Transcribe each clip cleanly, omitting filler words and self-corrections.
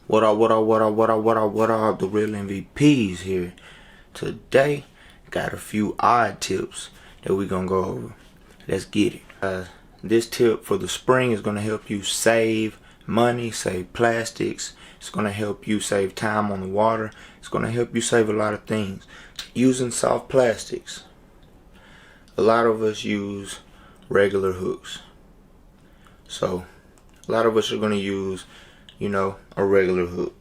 What up, what up, what up, what up, what up, what up? The real MVPs here. Today, got a few odd tips that we gonna go over. Let's get it. This tip for the spring is gonna help you save money, save plastics. It's gonna help you save time on the water. It's gonna help you save a lot of things. Using soft plastics. A lot of us use regular hooks. So, a lot of us are gonna use, a regular hook.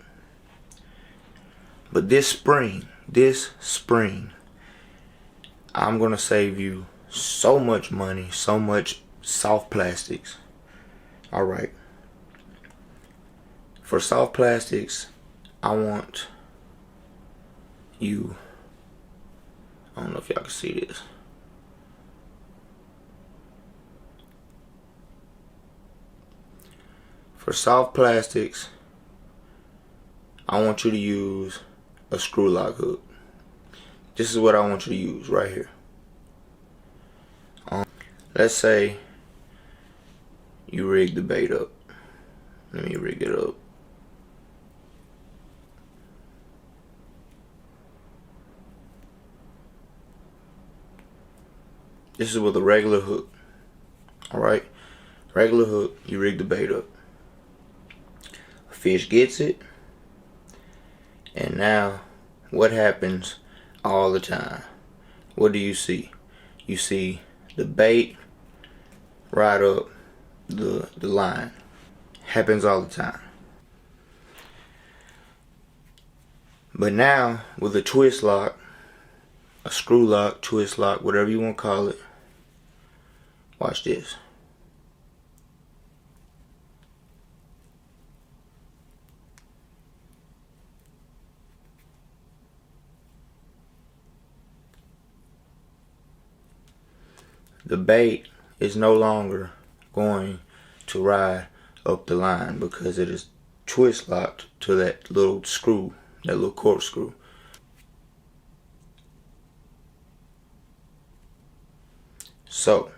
But this spring, I'm gonna save you so much money, so much soft plastics. Alright. For soft plastics, I want you, I don't know if y'all can see this. For soft plastics, I want you to use a screw lock hook. This is what I want you to use right here. Let's say you rig the bait up. Let me rig it up. This is with a regular hook. Alright? Regular hook, you rig the bait up. A fish gets it. And now, what happens all the time? What do you see? You see the bait right up the line. Happens all the time. But now, with a twist lock, a screw lock, twist lock, whatever you want to call it, watch this. The bait is no longer going to ride up the line because it is twist locked to that little screw, that little corkscrew. So,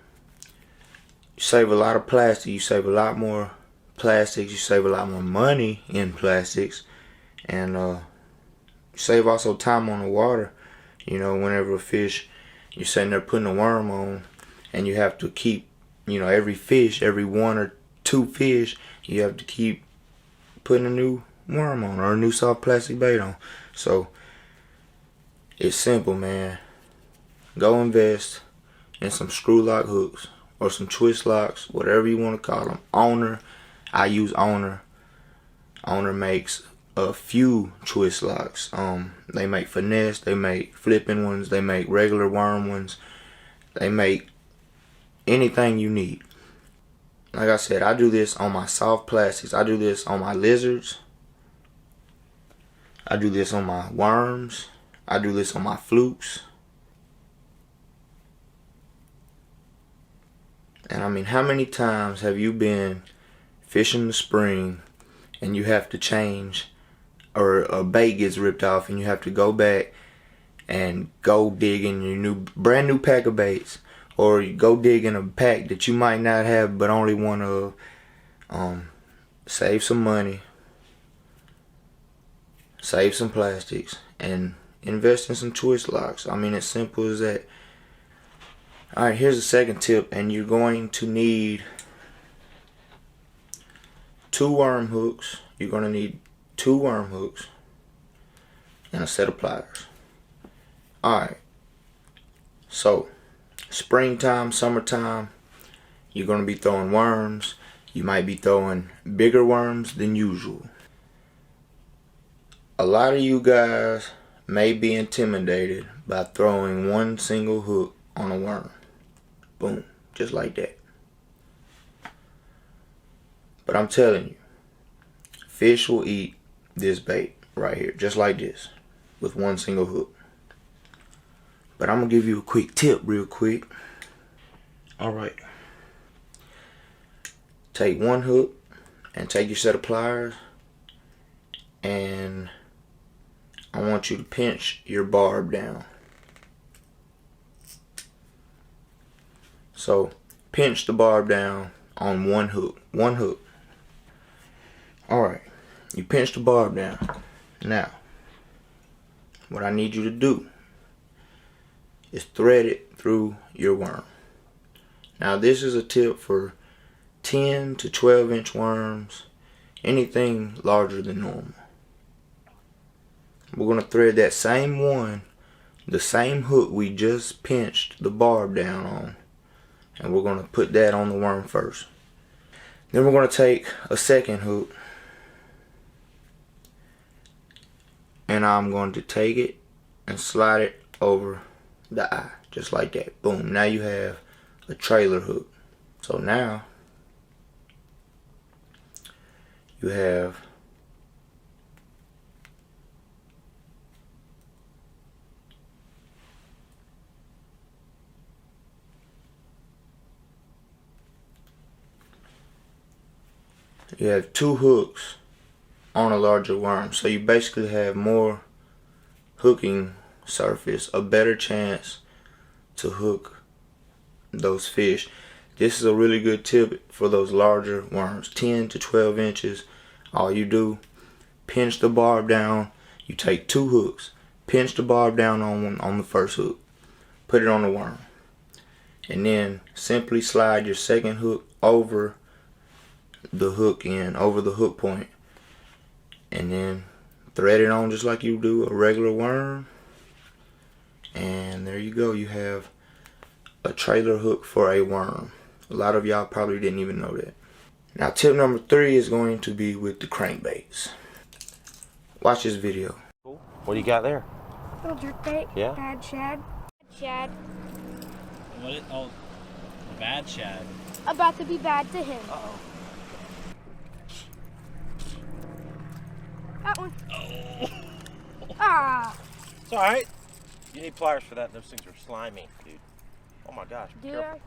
you save a lot of plastic, you save a lot more plastics, you save a lot more money in plastics, and you save also time on the water. Whenever a fish, you're sitting there putting a worm on, and you have to keep, every fish, every one or two fish, you have to keep putting a new worm on or a new soft plastic bait on. So, it's simple, man. Go invest in some screw lock hooks or some twist locks, whatever you want to call them. Owner, I use Owner. Owner makes a few twist locks. They make finesse, they make flipping ones, they make regular worm ones, they make anything you need. Like I said, I do this on my soft plastics. I do this on my lizards. I do this on my worms. I do this on my flukes. And I mean, how many times have you been fishing the spring and you have to change, or a bait gets ripped off and you have to go back and go dig in your brand new pack of baits? Or you go dig in a pack that you might not have but only want to save some money, save some plastics, and invest in some twist locks. I mean, as simple as that. Alright, here's the second tip, and you're going to need 2 worm hooks. You're going to need 2 worm hooks and a set of pliers. Alright, so springtime, summertime, you're going to be throwing worms. You might be throwing bigger worms than usual. A lot of you guys may be intimidated by throwing one single hook on a worm. Boom, just like that. But I'm telling you, fish will eat this bait right here, just like this, with one single hook. But I'm going to give you a quick tip real quick. Alright. Take one hook and take your set of pliers, and I want you to pinch your barb down. So, pinch the barb down on one hook. Alright. you pinch the barb down. Now, what I need you to do is thread it through your worm. Now, this is a tip for 10 to 12 inch worms, anything larger than normal. We're going to thread that same one, the same hook we just pinched the barb down on, and we're going to put that on the worm first. Then we're going to take a second hook, and I'm going to take it and slide it over the eye, just like that. Boom. Now you have a trailer hook. So now you have two hooks on a larger worm. So you basically have more hooking surface, a better chance to hook those fish. This is a really good tip for those larger worms, 10 to 12 inches. All you do, pinch the barb down. You take two hooks, pinch the barb down on the first hook, put it on the worm, and then simply slide your second hook over the hook end, over the hook point, and then thread it on just like you do a regular worm. And there you go, you have a trailer hook for a worm. A lot of y'all probably didn't even know that. Now, tip number 3 is going to be with the crankbaits. Watch this video. What do you got there? Little jerkbait. Yeah. Bad shad. Shad. What is, oh, bad shad. About to be bad to him. Uh-oh. That one. Oh. Ah. It's alright. You need pliers for that. Those things are slimy, dude. Oh my gosh. Dude. Careful.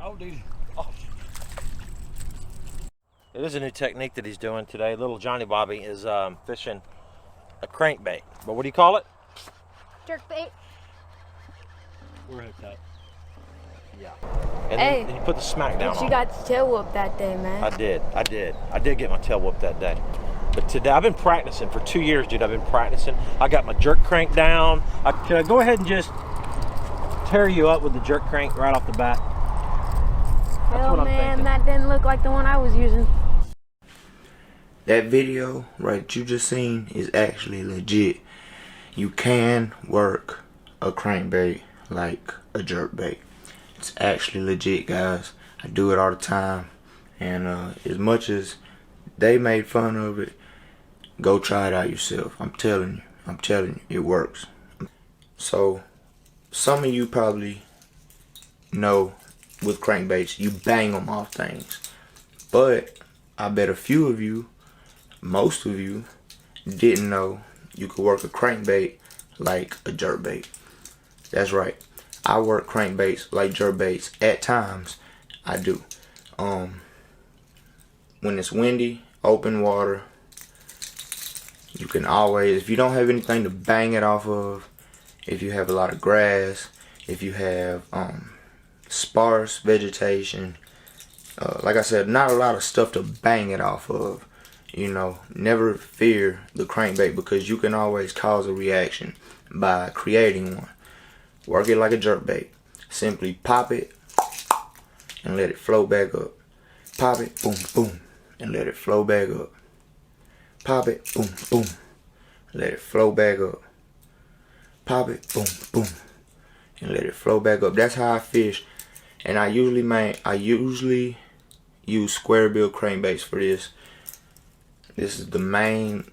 Oh, dude. Oh. It is a new technique that he's doing today. Little Johnny Bobby is fishing a crankbait. But what do you call it? Jerkbait. We're hooked up. Yeah. And Hey, then you put the smack down but on you it. got the tail whooped that day, man. I did get my tail whooped that day. But today, I've been practicing for 2 years, dude. I've been practicing. I got my jerk crank down. Can I go ahead and just tear you up with the jerk crank right off the bat? That's Hell, what I'm man, thinking. that didn't look like the one I was using. That video right you just seen is actually legit. You can work a crankbait like a jerkbait. It's actually legit, guys. I do it all the time, and as much as they made fun of it, go try it out yourself. I'm telling you, it works. So some of you probably know with crankbaits you bang them off things, but I bet a few of you, most of you, didn't know you could work a crankbait like a jerkbait. That's right, I work crankbaits like jerkbaits. At times I do. When it's windy, open water, you can always, if you don't have anything to bang it off of, if you have a lot of grass, if you have sparse vegetation, like I said, not a lot of stuff to bang it off of, you know, never fear the crankbait, because you can always cause a reaction by creating one. Work it like a jerkbait. Simply pop it and let it flow back up. Pop it, boom, boom, and let it flow back up. Pop it, boom, boom, let it flow back up. Pop it, boom, boom, and let it flow back up. That's how I fish, and I usually use square bill crankbaits for this. This is mainly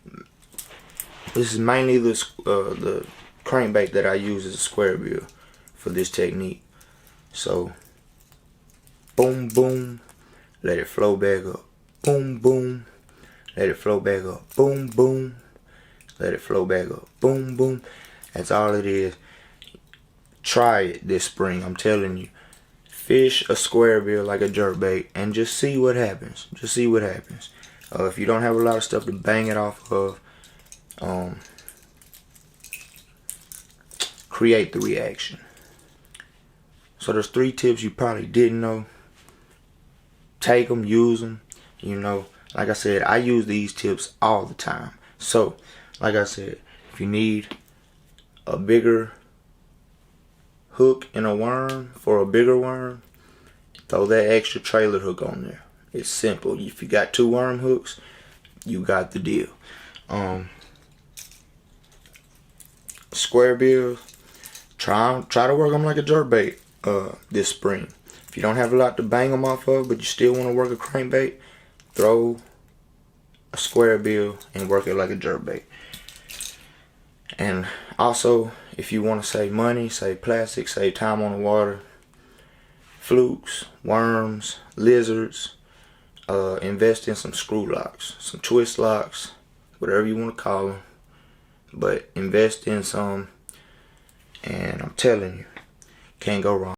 the crankbait that I use as a square bill for this technique. So, boom, boom, let it flow back up. Boom, boom, let it flow back up. Boom, boom, let it flow back up. Boom, boom. That's all it is. Try it this spring, I'm telling you. Fish a square bill like a jerkbait and just see what happens. Just see what happens. If you don't have a lot of stuff to bang it off of, create the reaction. So there's 3 tips you probably didn't know. Take them, use them. You know, Like I said, I use these tips all the time. So, like I said, if you need a bigger hook and a worm for a bigger worm, throw that extra trailer hook on there. It's simple. If you got 2 worm hooks, you got the deal. Square bills, try to work them like a jerkbait this spring. If you don't have a lot to bang them off of, but you still want to work a crankbait, throw a square bill and work it like a jerkbait. And also, if you want to save money, save plastic, save time on the water, flukes, worms, lizards, invest in some screw locks, some twist locks, whatever you want to call them. But invest in some, and I'm telling you, can't go wrong.